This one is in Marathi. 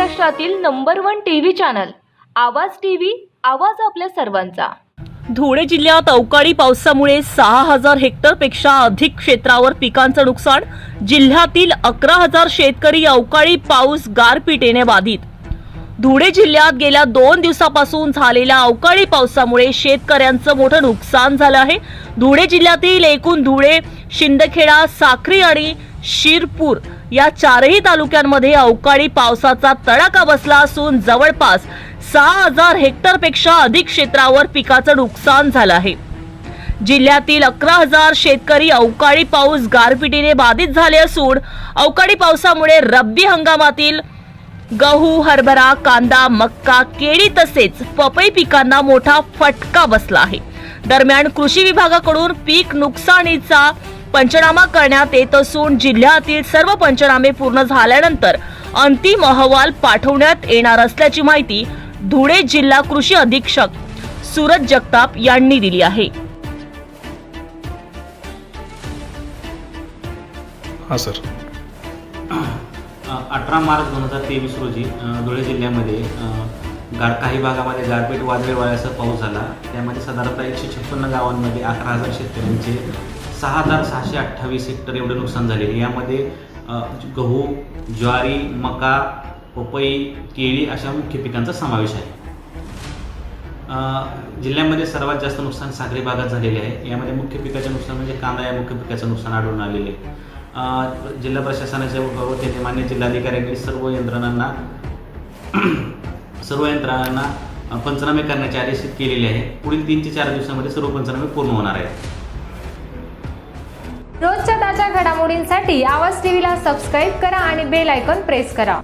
महाराष्ट्रातील नंबर 1 टीव्ही चॅनल आवाज टीव्ही, आवाज आपल्या सर्वांचा। धुळे जिल्ह्यात अवकाळी पावसामुळे 6000 हेक्टरपेक्षा अधिक क्षेत्रावर पिकांचं नुकसान। जिल्ह्यातील 11000 शेतकरी अवकाळी पाऊस गारपिटीने बाधित। धुळे जिल्ह्यात गेल्या 2 दिवसापासून झालेल्या अवकाळी पावसामुळे शेतकऱ्यांचं मोठं नुकसान झालं आहे। धुळे जिल्ह्यातील एकूण धुळे, शिंदखेडा, साक्री आणि शिरपूर या 4ही तालुक्यांमध्ये अवकाळी पावसाचा तडाखा बसला असून जवळपास 6000 हेक्टरपेक्षा अधिक क्षेत्रावर पिकाचं नुकसान झालं आहे। जिल्ह्यातील 11000 शेतकरी अवकाळी पाऊस गारपिटीने बाधित झाले असून अवकाळी पावसामुळे रब्बी हंगामातील गहू, हरभरा, कांदा, मक्का, केळी तसेच पपई पिकांना मोठा फटका बसला आहे। दरम्यान कृषी विभागाकडून पीक नुकसानीचा पंचनामा करण्यात येत असून जिल्ह्यातील सर्व पंचनामे पूर्ण झाल्यानंतर अंतिम अहवाल पाठवण्यात येणार असल्याची माहिती धुळे जिल्हा कृषी अधीक्षक सूरज जगताप यांनी दिली आहे। हां सर, 18 मार्च 2023 रोजी धुळे जिल्ह्यामध्ये काही भागामध्ये गारपीट, वादळी वाऱ्यासह पाऊस झाला। त्यामध्ये साधारणतः 156 गावांमध्ये 11000 शेतकऱ्यांचे 6628 हेक्टर एवढे नुकसान झाले। यामध्ये गहू, ज्वारी, मका, पपई, केळी अशा मुख्य पिकांचा समावेश आहे। जिल्ह्यामध्ये सर्वात जास्त नुकसान सागरी भागात झालेले आहे। यामध्ये मुख्य पिकाचे नुकसान म्हणजे कांदा या मुख्य पिकाचं नुकसान आढळून आलेले आहे। जिल्हा प्रशासनाच्या वतीने मान्य जिल्हाधिकाऱ्यांनी सर्व यंत्रणांना पंचनामे करण्याचे आदेश केलेले आहे। पुढील 3 ते 4 दिवसांमध्ये सर्व पंचनामे पूर्ण होणार आहेत। रोजच्या ताज्या घडामोडींसाठी आवाज टीव्हीला सबस्क्राईब करा आणि बेल आयकॉन प्रेस करा।